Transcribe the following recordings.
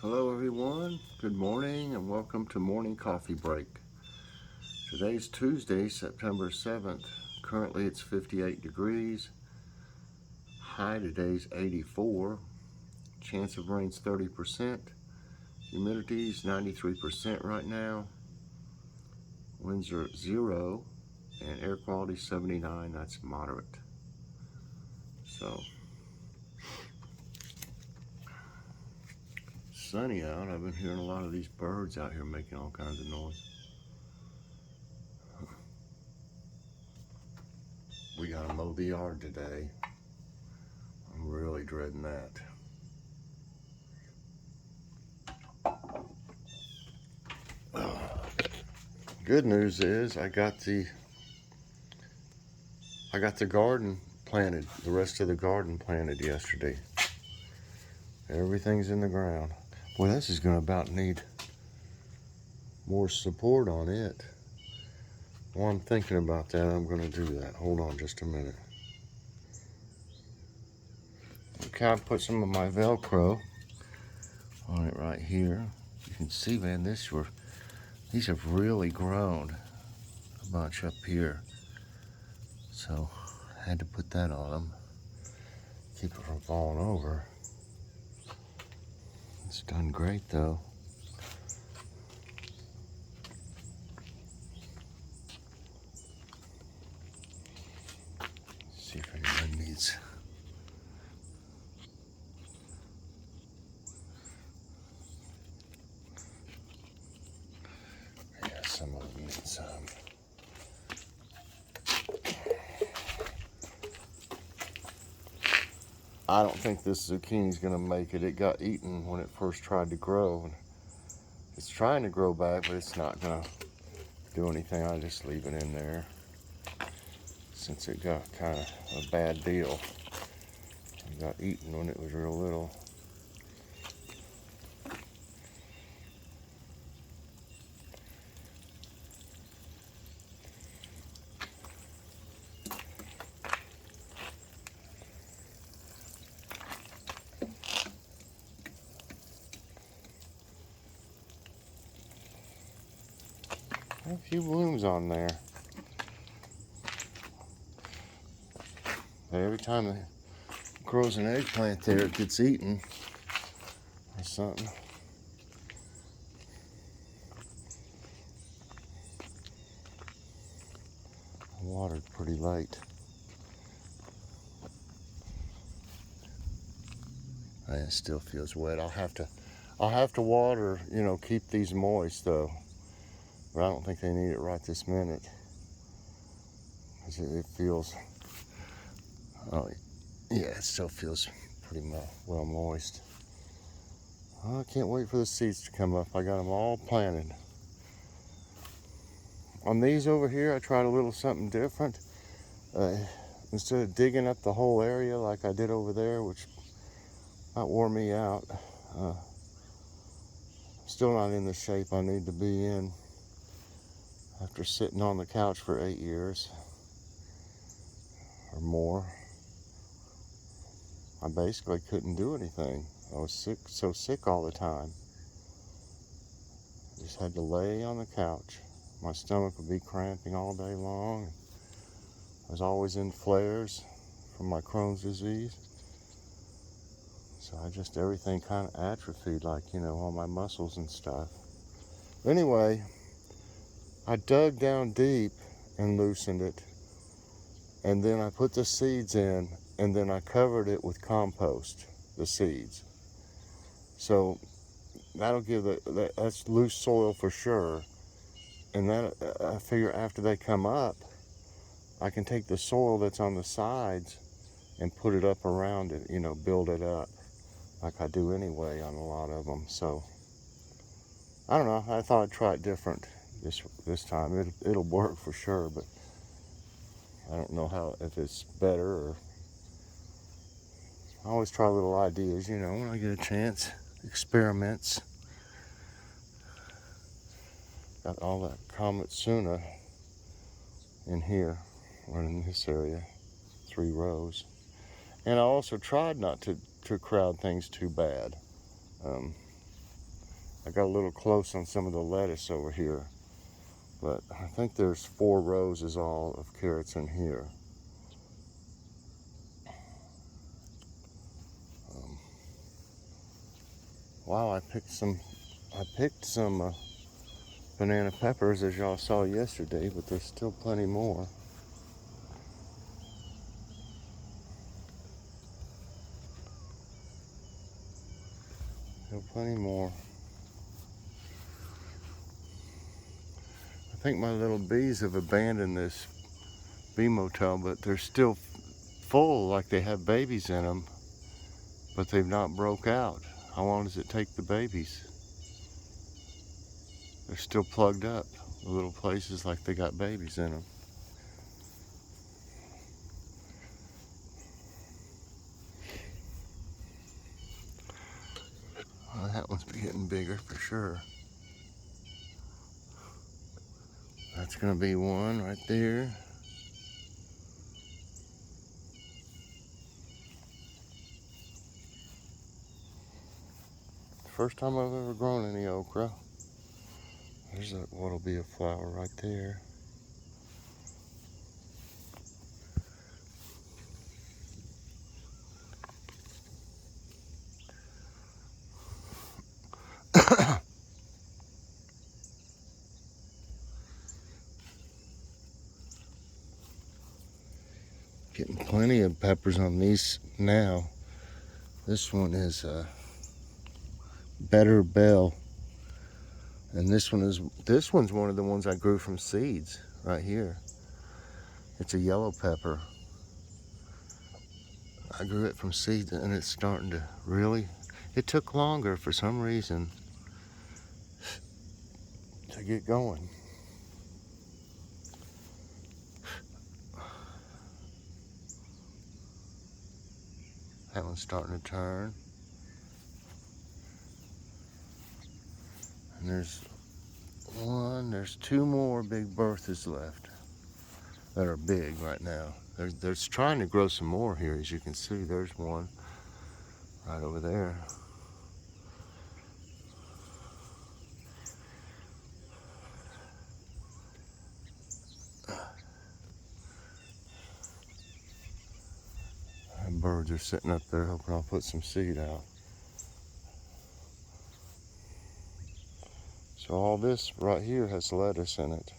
Hello everyone, good morning and welcome to Morning Coffee Break. Today's Tuesday, September 7th. Currently it's 58 degrees. High today's 84. Chance of rain's 30%. Humidity's 93% right now. Winds are at 0 and air quality 79, that's moderate. So, sunny out. I've been hearing a lot of these birds out here making all kinds of noise. We gotta mow the yard today. I'm really dreading that. Good news is I got the garden planted, the rest of the garden planted yesterday. Everything's in the ground. Boy, this is gonna about need more support on it. While I'm thinking about that, I'm gonna do that. Hold on just a minute. Okay, I put some of my Velcro on it right here. You can see, man, these have really grown a bunch up here. So I had to put that on them. Keep it from falling over. It's done great though. See if anyone needs. Yeah, some of them need some. I don't think this zucchini's gonna make it. It got eaten when it first tried to grow. It's trying to grow back, but it's not gonna do anything. I just leave it in there since it got kind of a bad deal. It got eaten when it was real little. A few blooms on there. But every time it grows an eggplant there, it gets eaten or something. I watered pretty late. And it still feels wet. I'll have to water, keep these moist though. But I don't think they need it right this minute. It feels, oh yeah, it still feels pretty well moist. Oh, I can't wait for the seeds to come up. I got them all planted. On these over here, I tried a little something different. Instead of digging up the whole area like I did over there, which might wore me out, still not in the shape I need to be in after sitting on the couch for 8 years or more. I basically couldn't do anything. I was so sick all the time. I just had to lay on the couch. My stomach would be cramping all day long. I was always in flares from my Crohn's disease. So everything kind of atrophied, like, all my muscles and stuff. Anyway, I dug down deep and loosened it. And then I put the seeds in, and then I covered it with compost, the seeds. So that'll give that's loose soil for sure. And then I figure after they come up, I can take the soil that's on the sides and put it up around it, build it up like I do anyway on a lot of them. So I don't know, I thought I'd try it different this time. It'll work for sure, but I don't know if it's better or. I always try little ideas, when I get a chance. Experiments. Got all that Kometsuna in here, or in this area, 3 rows. And I also tried not to crowd things too bad. I got a little close on some of the lettuce over here, but I think there's 4 rows is all of carrots in here. Wow, I picked some banana peppers, as y'all saw yesterday, but there's still plenty more. Still plenty more. I think my little bees have abandoned this bee motel, but they're still full, like they have babies in them, but they've not broke out. How long does it take the babies? They're still plugged up. The little places like they got babies in them. Well, that one's getting bigger for sure. That's gonna be one right there. First time I've ever grown any okra. There's what'll be a flower right there. Getting plenty of peppers on these now. This one is Better Bell. And this one's one of the ones I grew from seeds right here. It's a yellow pepper. I grew it from seeds and it's starting to really, it took longer for some reason to get going. That one's starting to turn. And there's 2 more big Berthas left that are big right now. There's trying to grow some more here, as you can see. There's one right over there. And birds are sitting up there hoping I'll put some seed out. So all this right here has lettuce in it,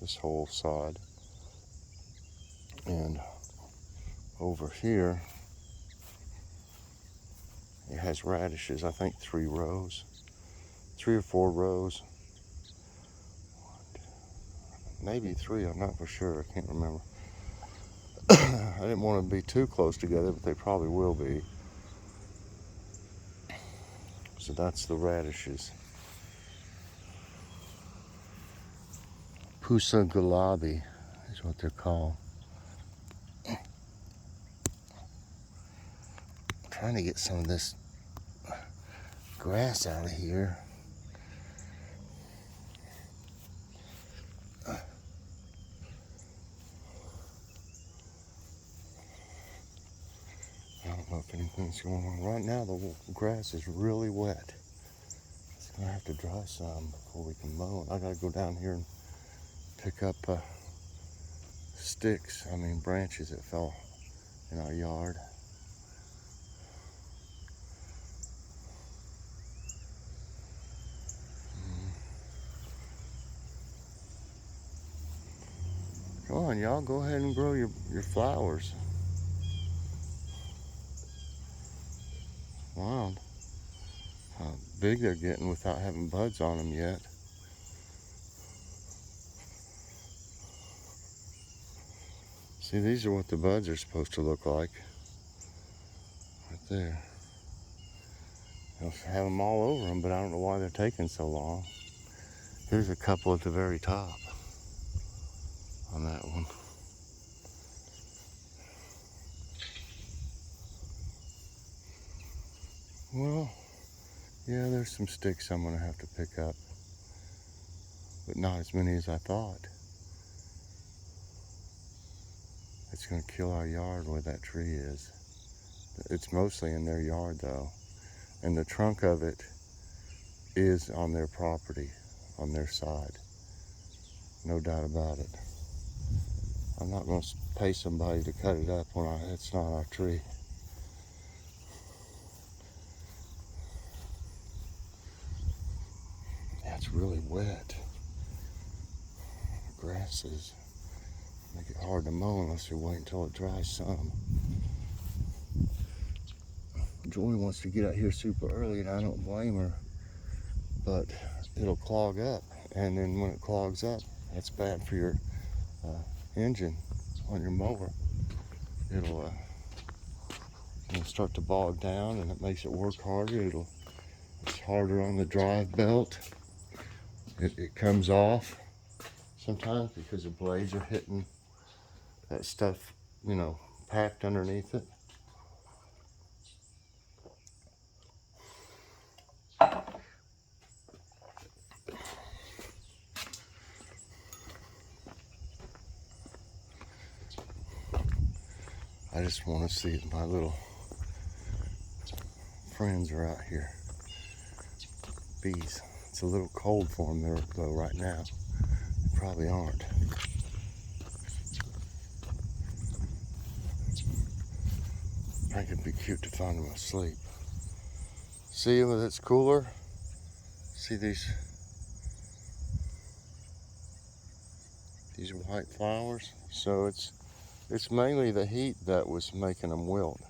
this whole side. And over here, it has radishes, I think 3 rows, 3 or 4 rows. Maybe 3, I'm not for sure, I can't remember. I didn't want to be too close together, but they probably will be. So that's the radishes. Pusa gulabi is what they're called. I'm trying to get some of this grass out of here. I don't know if anything's going on. Right now the grass is really wet. It's gonna have to dry some before we can mow it. I gotta go down here and pick up branches that fell in our yard. Come on, y'all, go ahead and grow your flowers. Wow, how big they're getting without having buds on them yet. See, these are what the buds are supposed to look like. Right there. They'll have them all over them, but I don't know why they're taking so long. Here's a couple at the very top on that one. Well, yeah, there's some sticks I'm gonna have to pick up, but not as many as I thought. It's gonna kill our yard where that tree is. It's mostly in their yard though, and the trunk of it is on their property, on their side. No doubt about it. I'm not going to pay somebody to cut it up when it's not our tree. Yeah, it's really wet. The grasses make it hard to mow unless you wait until it dries some. Joy wants to get out here super early, and I don't blame her, but it'll clog up, and then when it clogs up, that's bad for your engine on your mower. It'll start to bog down, and it makes it work harder. It's harder on the drive belt. It comes off sometimes because the blades are hitting that stuff, packed underneath it. I just want to see if my little friends are out here. Bees. It's a little cold for them there, though, right now. They probably aren't. I think it'd be cute to find them asleep. See, when it's cooler, see these white flowers? So it's mainly the heat that was making them wilt.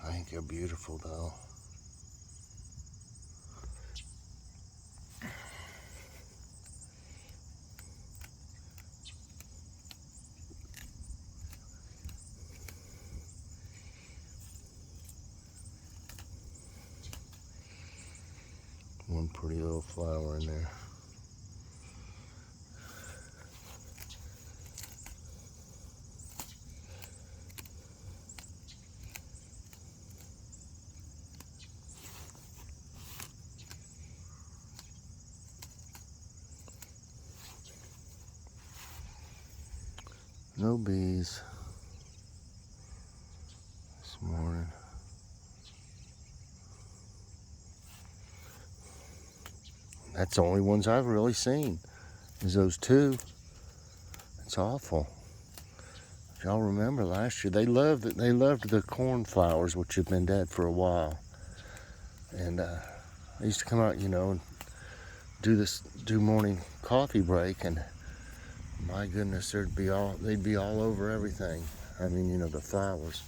I think they're beautiful, though. One pretty little flower in there. No bees this morning. That's the only ones I've really seen, is those two. It's awful. If y'all remember last year, they loved the cornflowers, which have been dead for a while. And I used to come out, and do morning coffee break, and my goodness, they'd be all over everything. I mean, the flowers.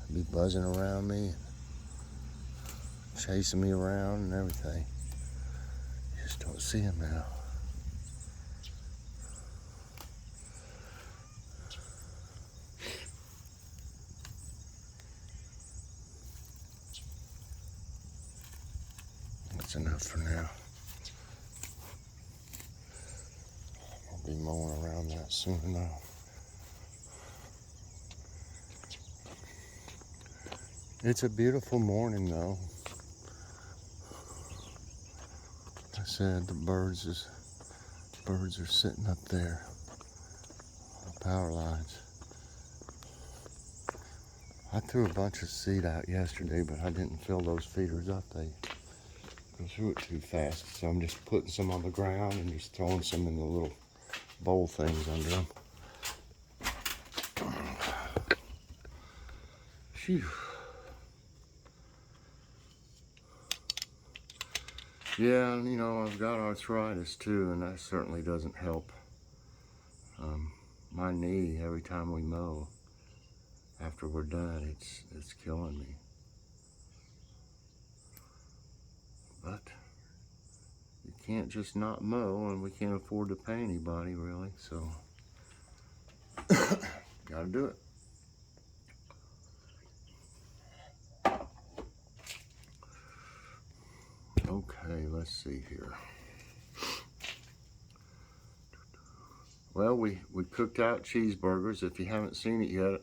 They'd be buzzing around me, chasing me around and everything. You just don't see them now. That's enough for now. I'll be mowing around that soon enough. It's a beautiful morning, though. Like I said, the birds are sitting up there on the power lines. I threw a bunch of seed out yesterday, but I didn't fill those feeders up. They go through it too fast, so I'm just putting some on the ground and just throwing some in the little bowl things under them. Phew. Yeah, I've got arthritis too, and that certainly doesn't help. My knee, every time we mow, after we're done, it's killing me. But you can't just not mow, and we can't afford to pay anybody, really, so gotta do it. Okay, let's see here. Well, we cooked out cheeseburgers. If you haven't seen it yet,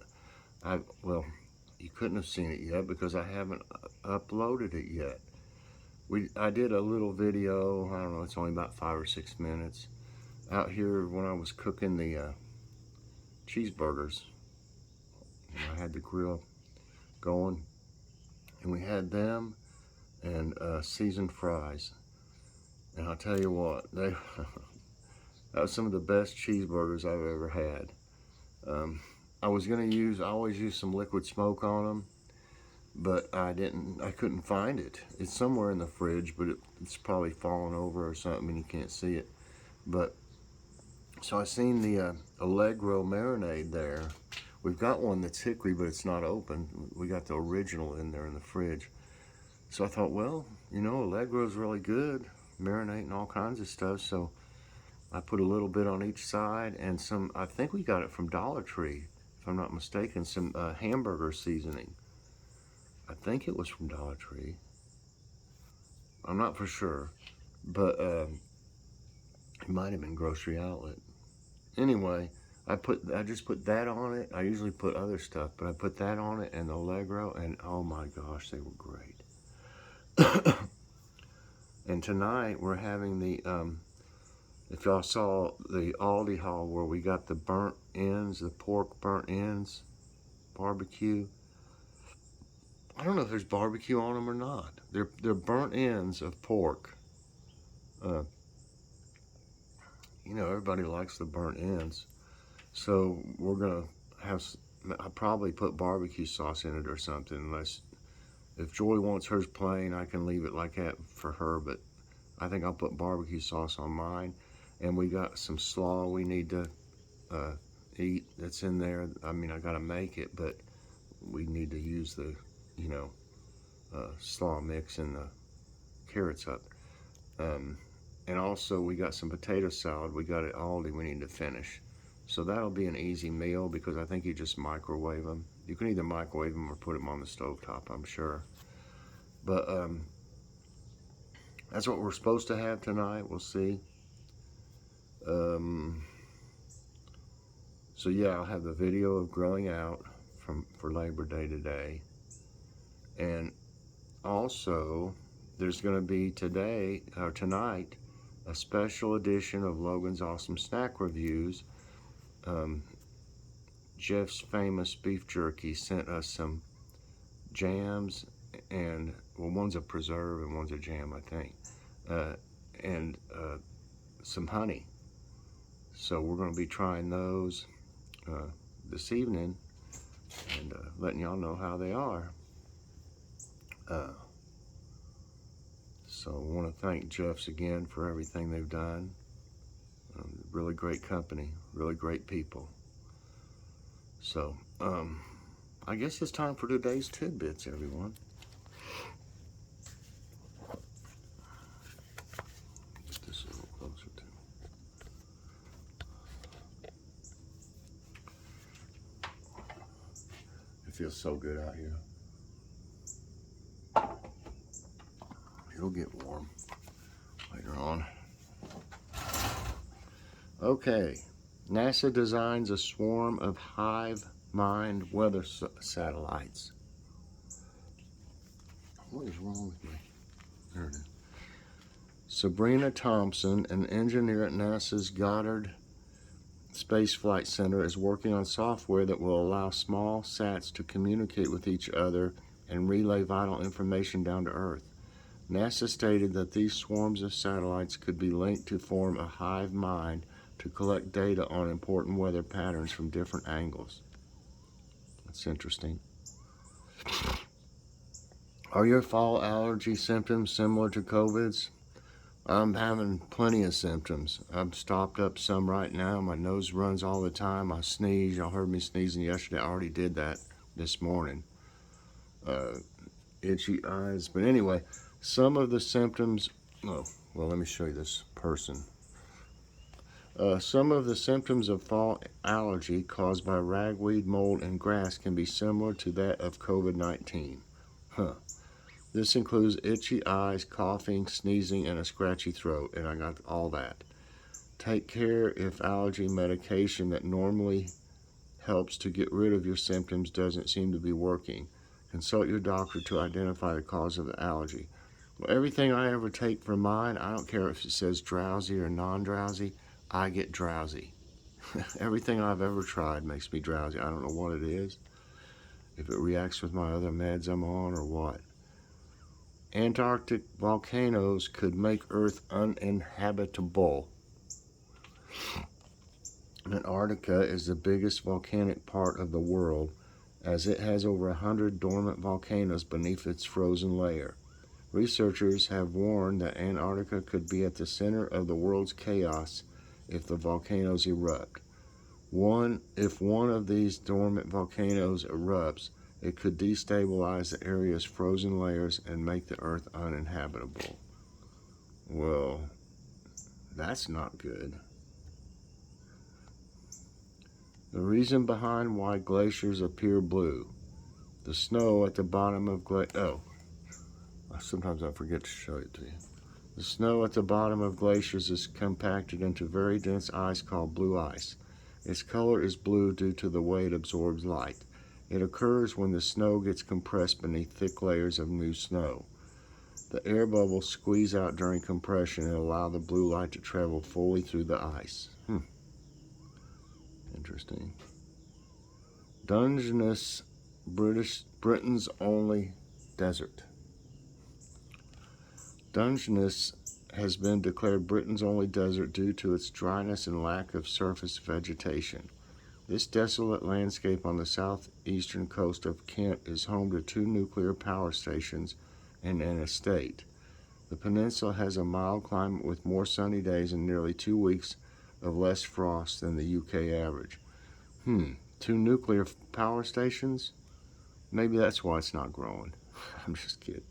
you couldn't have seen it yet because I haven't uploaded it yet. I did a little video, I don't know, it's only about 5 or 6 minutes, out here when I was cooking the cheeseburgers. I had the grill going, and we had them, and seasoned fries. And I'll tell you what, they that was some of the best cheeseburgers I've ever had. I always use some liquid smoke on them, but I couldn't find it. It's somewhere in the fridge, but it's probably fallen over or something and you can't see it. But, so I seen the Allegro marinade there. We've got one that's hickory, but it's not open. We got the original in there in the fridge. So I thought, well, you know, Allegro's really good, marinating all kinds of stuff. So I put a little bit on each side and some, I think we got it from Dollar Tree, if I'm not mistaken, some hamburger seasoning. I think it was from Dollar Tree. I'm not for sure, but it might have been Grocery Outlet. Anyway, I just put that on it. I usually put other stuff, but I put that on it and the Allegro, and oh my gosh, they were great. And tonight we're having the, if y'all saw the Aldi haul where we got the burnt ends, the pork burnt ends, barbecue. I don't know if there's barbecue on them or not. They're burnt ends of pork. You know, everybody likes the burnt ends. So we're gonna I'll probably put barbecue sauce in it or something, unless, if Joy wants hers plain, I can leave it like that for her, but I think I'll put barbecue sauce on mine. And we got some slaw we need to eat that's in there. I mean, I gotta make it, but we need to use the, you know, slaw mix and the carrots up. And also we got some potato salad we got at Aldi we need to finish. So that'll be an easy meal because I think you just microwave them. You can either microwave them or put them on the stovetop, I'm sure. But that's what we're supposed to have tonight. We'll see. So yeah, I'll have the video of grilling out for Labor Day today. And also, there's going to be tonight, a special edition of Logan's Awesome Snack Reviews. Jeff's Famous Beef Jerky sent us some jams and, well, one's a preserve and one's a jam, I think, and some honey. So we're going to be trying those this evening and letting y'all know how they are. So I want to thank Jeff's again for everything they've done. Really great company, really great people. So I guess it's time for today's tidbits, everyone. Get this a little closer to me. It feels so good out here. It'll get warm later on. Okay, NASA designs a swarm of hive mind weather satellites. What is wrong with me? There it is. Sabrina Thompson, an engineer at NASA's Goddard Space Flight Center, is working on software that will allow small sats to communicate with each other and relay vital information down to Earth. NASA stated that these swarms of satellites could be linked to form a hive mind to collect data on important weather patterns from different angles. That's interesting. Are your fall allergy symptoms similar to COVID's? I'm having plenty of symptoms. I'm stopped up some right now. My nose runs all the time. I sneeze. Y'all heard me sneezing yesterday. I already did that this morning. Itchy eyes. But anyway, some of the symptoms, well, let me show you this person. Some of the symptoms of fall allergy caused by ragweed, mold, and grass can be similar to that of COVID-19. This includes itchy eyes, coughing, sneezing, and a scratchy throat, and I got all that. Take care if allergy medication that normally helps to get rid of your symptoms doesn't seem to be working. Consult your doctor to identify the cause of the allergy. Well, everything I ever take for mine, I don't care if it says drowsy or non-drowsy, I get drowsy. Everything I've ever tried makes me drowsy. I don't know what it is, if it reacts with my other meds I'm on or what. Antarctic volcanoes could make Earth uninhabitable. Antarctica is the biggest volcanic part of the world, as it has over 100 dormant volcanoes beneath its frozen layer. Researchers have warned that Antarctica could be at the center of the world's chaos if the volcanoes erupt. If one of these dormant volcanoes erupts, it could destabilize the area's frozen layers and make the Earth uninhabitable. Well, that's not good. The reason behind why glaciers appear blue. The snow at the bottom of sometimes I forget to show it to you. The snow at the bottom of glaciers is compacted into very dense ice called blue ice. Its color is blue due to the way it absorbs light. It occurs when the snow gets compressed beneath thick layers of new snow. The air bubbles squeeze out during compression and allow the blue light to travel fully through the ice. Interesting. Dungeness, Britain's only desert. Dungeness has been declared Britain's only desert due to its dryness and lack of surface vegetation. This desolate landscape on the southeastern coast of Kent is home to 2 nuclear power stations and an estate. The peninsula has a mild climate with more sunny days and nearly 2 weeks of less frost than the UK average. 2 nuclear power stations? Maybe that's why it's not growing. I'm just kidding.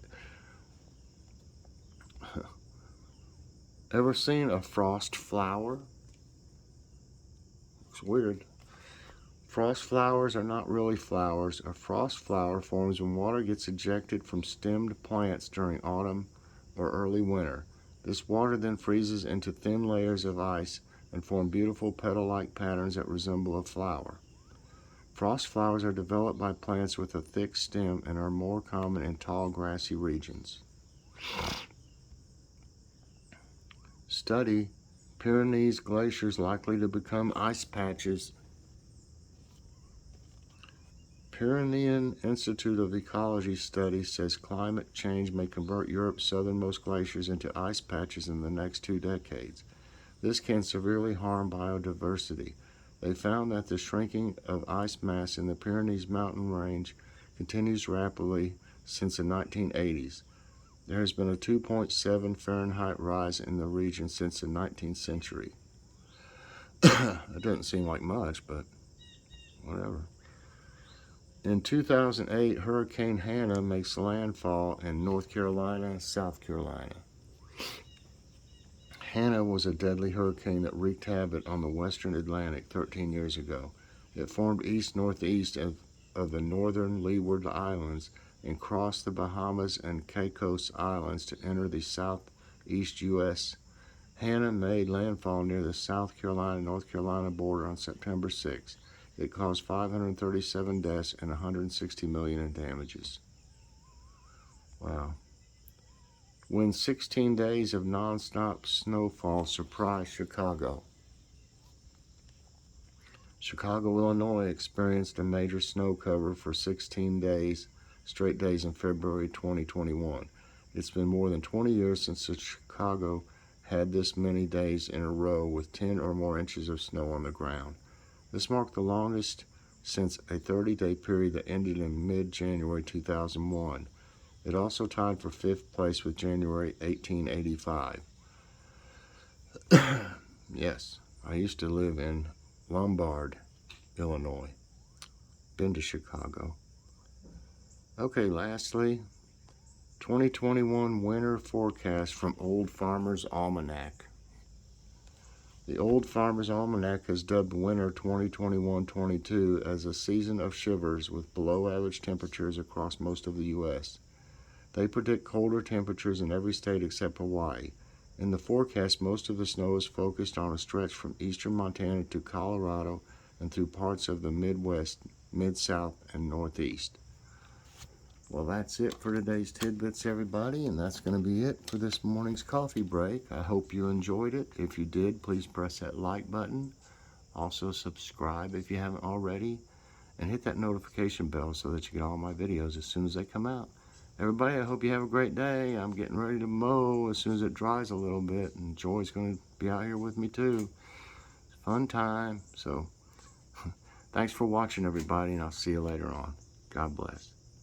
Ever seen a frost flower? It's weird. Frost flowers are not really flowers. A frost flower forms when water gets ejected from stemmed plants during autumn or early winter. This water then freezes into thin layers of ice and form beautiful petal-like patterns that resemble a flower. Frost flowers are developed by plants with a thick stem and are more common in tall grassy regions. Study: Pyrenees glaciers likely to become ice patches. Pyrenean Institute of Ecology study says climate change may convert Europe's southernmost glaciers into ice patches in the next 2 decades. This can severely harm biodiversity. They found that the shrinking of ice mass in the Pyrenees mountain range continues rapidly since the 1980s. There has been a 2.7 Fahrenheit rise in the region since the 19th century. That doesn't seem like much, but whatever. In 2008, Hurricane Hannah makes landfall in North Carolina and South Carolina. Hannah was a deadly hurricane that wreaked havoc on the western Atlantic 13 years ago. It formed east-northeast of the northern Leeward Islands and crossed the Bahamas and Caicos Islands to enter the southeast U.S. Hannah made landfall near the South Carolina-North Carolina border on September 6. It caused 537 deaths and $160 million in damages. Wow. When 16 days of non-stop snowfall surprised Chicago. Chicago, Illinois experienced a major snow cover for 16 straight days in February 2021. It's been more than 20 years since Chicago had this many days in a row with 10 or more inches of snow on the ground. This marked the longest since a 30-day period that ended in mid-January 2001. It also tied for 5th place with January 1885. Yes, I used to live in Lombard, Illinois. Been to Chicago. Okay, lastly, 2021 winter forecast from Old Farmer's Almanac. The Old Farmer's Almanac has dubbed winter 2021-22 as a season of shivers with below-average temperatures across most of the U.S. They predict colder temperatures in every state except Hawaii. In the forecast, most of the snow is focused on a stretch from eastern Montana to Colorado and through parts of the Midwest, Mid-South, and Northeast. Well, that's it for today's Tidbits, everybody, and that's going to be it for this morning's coffee break. I hope you enjoyed it. If you did, please press that like button. Also, subscribe if you haven't already, and hit that notification bell so that you get all my videos as soon as they come out. everybody, I hope you have a great day. I'm getting ready to mow as soon as it dries a little bit, and Joy's going to be out here with me too. It's a fun time. So thanks for watching, everybody, and I'll see you later on. God bless.